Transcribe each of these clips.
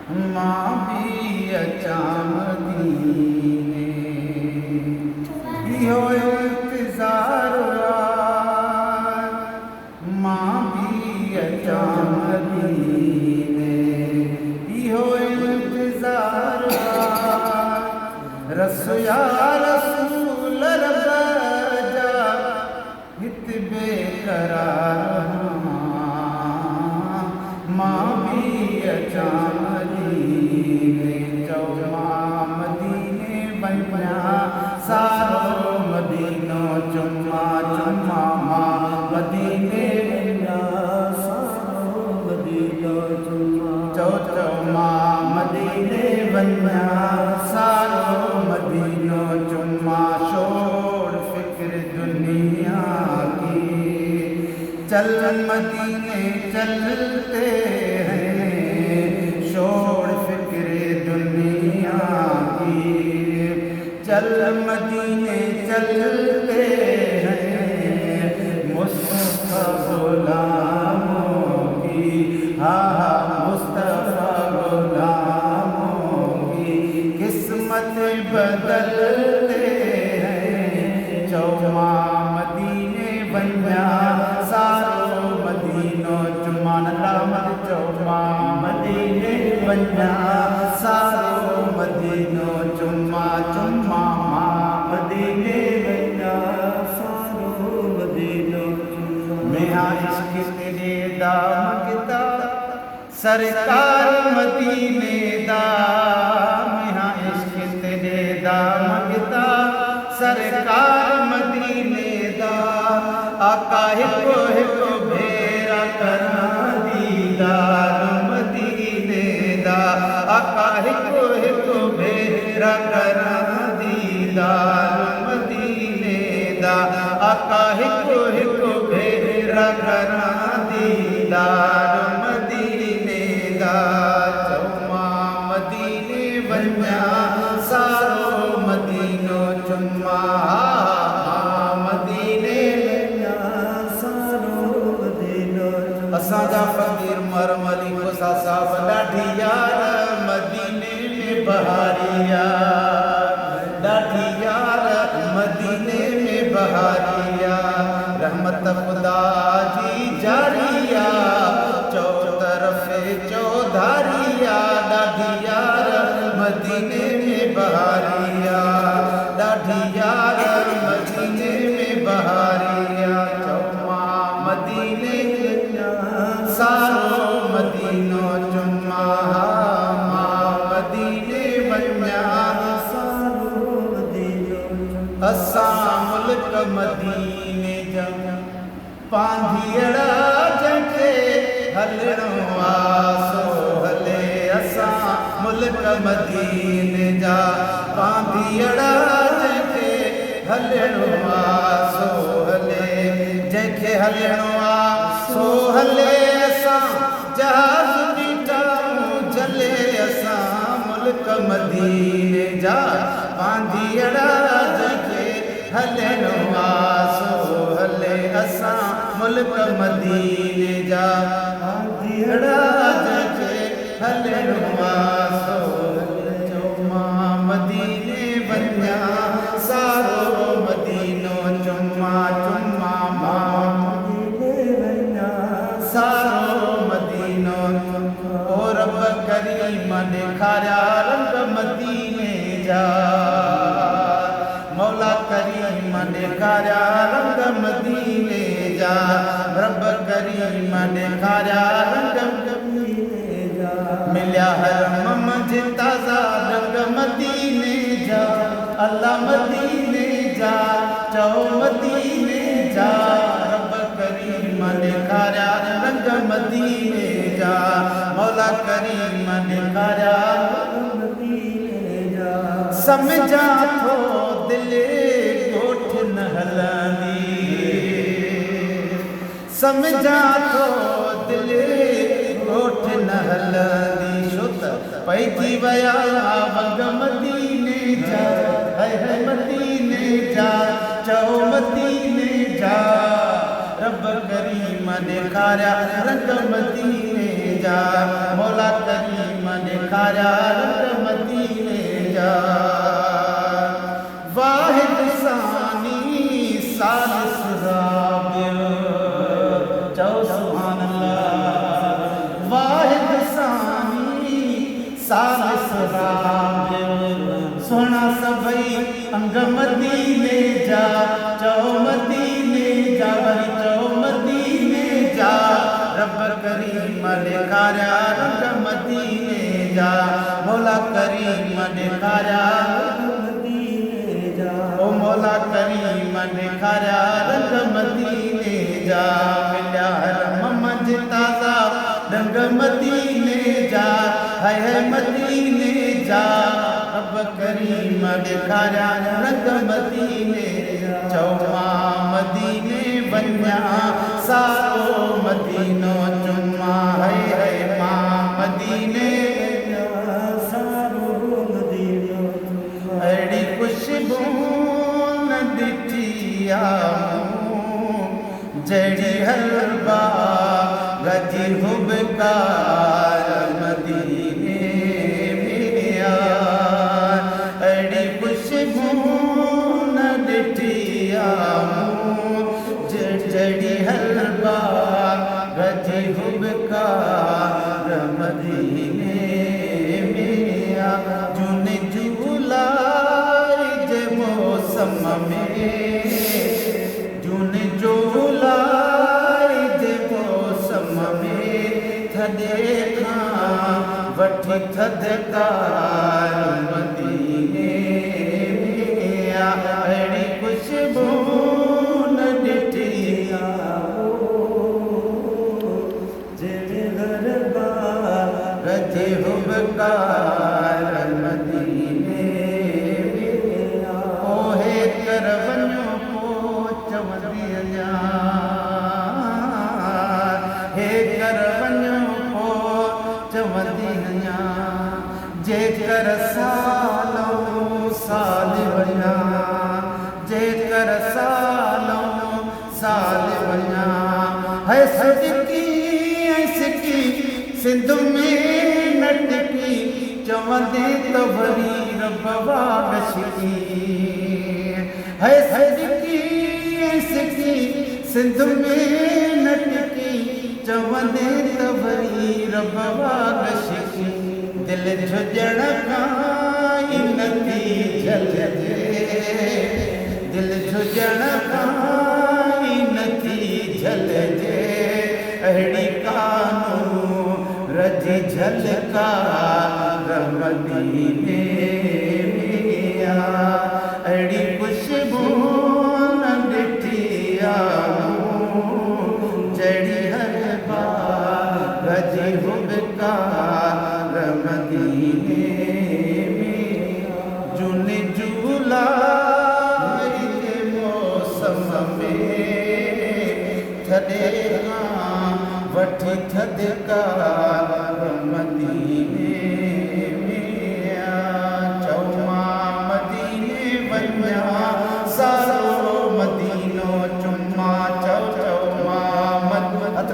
मां भी अचा मदीने इहो इंतज़ार मां भी अचा मदीने इहो इंतज़ार रसोया रसूल रब जा हित बेकरार मां भी अचा मदीने चओ मां मदीने वञा सारो मदीनो चुमा चुमा मां मदीने वञा सारो मदीनो चुमा चओ चओ मां मदीने वञा सारो मदीनो चुमा छोड़ फिक्र दुनिया की चल मदीने चलते हैं छोड़ फिक्र दुनिया की चल मदीने चलते हैं मुस्तफा गुलामों की मुस्तफा गुलामों की किस्मत बदलते हैं चौमा मदीने वञा सारो मदीनो चुमा नलामत चौमा मदीने वञा सारो मदीनो चुमा चुमा मदीने वञा सारो मदीनो मेहा इश्क तेरे दा मंगता सरकार मदीने दा मेहा इश्क तेरे दा मंगता सरकार मदीने दा आका हिको हिको भेरा करा दीदार मदीने दा आका हिको हिको भेरा करा दीदार मदीने दा आका हिको हिको भेरा करा दीदार मदीने दा चौमा मदीने वञा सारो मदीनो चुमा मदीने वञा सारो मदीनो असांजा फ़क़ीर मरमली ख़ुशा साहब ॾाढी यार मदीने में बहारिया ॾाढी यार मदीने में बहारिया रहमत खुदा जी जारिया चौ तरफ़े चौधारिया ॾाढी यार मदीने में बहारिया ॾाढी यार मदीने में बहारिया चौमा मदीने सारो मदीनो चुमा मदीने वञा सारो मदीनो असां मुल्क मदीने जा पांधीअड़ा जंहिंखे हलणो सो हले असां मुल्क मदीने जा पांधीअड़ा जंहिंखे हलणो सो हले जंहिंखे हलणो सो हले असां जहाज़ बीठाऊं झले असां मुल्क मदीने जा पांधीअड़ा जंहिंखे हलणो सो हले असां मुल्क मदीने जा पांधीअड़ा जंहिंखे हलणो सो हले चौमा मदीने वञा सारो मदीनो चुमा चुमा मदीने वञा सारो मदीनो ओ रब करीम ॾेखारिया रंग मदीने जा मौला करीम ॾेखारिया रंग मदीने जा रब करीम ॾेखारिया रंग मदीने जा मिलिया हरम मंझि ताज़ा रंग मदीने जा अल्लाह मदीने जा चओ मदीने जा रब करीम ॾेखारिया रंग मदीने जा मौला करीम ॾेखारिया रंग मदीने जा सम्झा थो दिलि ॻोठ न हलंदी सम्झा थो दिलि ॻोठ न हलंदी छो त पइजी विया वंग मदीने जा है मदीने जा चओ मदीने जा रब करीम ॾेखारिया रंग मदीने जा मौला करीम ॾेखारिया रंग मदीने जा वाहिद सानी सालिस राबियो चओ सुभान अल्लाह वाहिद सानी सालिस राबियो सोना सभई अंग मदीने जा चओ मदीने जा वरी चओ मदीने जा रब करीम ॾेखारिया रंग मदीने जा मौला करीम ॾेखारिया ओ मौला करीम ॾेखारिया रंग मदीने जा मिलिया हरम मंझि ताज़ा रंग मदीने जा हाय हाय मदीने जा रब करीम ॾेखारिया रंग मदीने चओ मां मदीने वञा सारो मदीनो चुमा हाय हाय मां मदीने सारो मदीनो अहिड़ी खुशबू न ॾिठी जहिड़ी हलवा गजी हुबकार मदीने में अहिड़ी खुशबू न ॾिठी जहिड़ी हलवा गजी हुबकार मदीने में जुन जुलाई जे मौसम में जून जुलाई जे मौसम में थधे खां वठी थधिकार मदीने में अहिड़ी खुशबू न ॾिठी जहिड़े गरबा गजे हुबकार मदीने में ओहे कर वञो चवंदी अञा हे कर वञो पोइ चवंदी अञा जेकर सालो साल वञा जेकर सालो साल वञा है सदकी ऐं सिकी सिंध में नटकी चवंदे त वरी रब वागशी है सदकी सिकी सिंध में नटकी चवंदे त वरी रब वागशी दिल झुजण खां ई नथी झलजे दिल झुजण खां ई नथी झलजे अहिड़ी कानू रजी झलकार मदीने में अहिड़ी खुशबू न ॾिठी जहिड़ी हलवा गजी हुबकार मदीने में जून जुलाई जे मौसम में थधे खां वठी थधिकार मदीने में चओ मां मदीने वञा सारो मदीनो चुमा चओ चओ मां हथ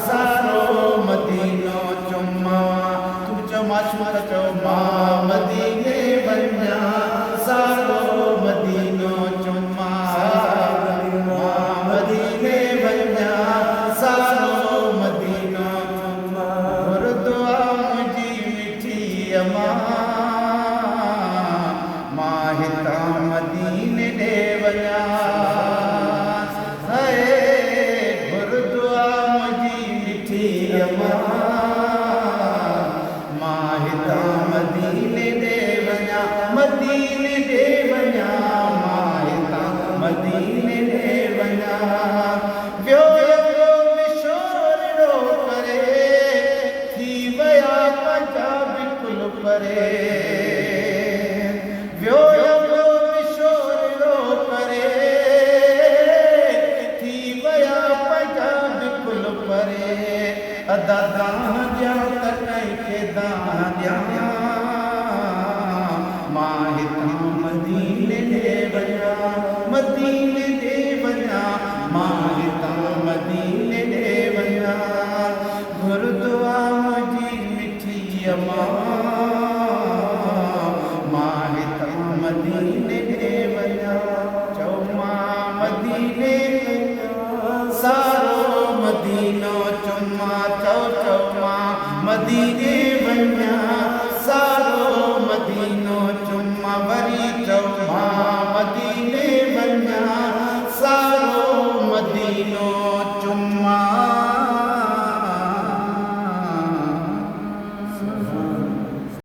सारो मदीनो चुमा तुम चओ माशूक चओ मां मदीने वञा सारो मदीनो चुमा मां मदीने वञा सारो मदीनो चुमा गुरुद्वा मुंहिंजी मिठी अमा मां हितां मदीने ॾे वञा गुरुद्वा मुंहिंजी मिठी अमा मां हितां मदीने ॾे वञा मदीने ॾे वञा मां हितां मदीने ॾे वञा वियो विशोरो करे थी विया पंहिंजा बिल्कुल परे वियो विशोरो करे थी विया पंहिंजा बिल्कुल परे अदा दान ॾियां त कंहिंखे दान ॾियां मां हितां मदीने ॾे वञा मदीने ॾे वञा मां हितां मदीने ॾे वञा गुरुद्वा जी मिठी अमा मां हितां मदीने ॾे वञा चओ मां मदीने सारो मदीनो चुमा चओ चओ मां मदीने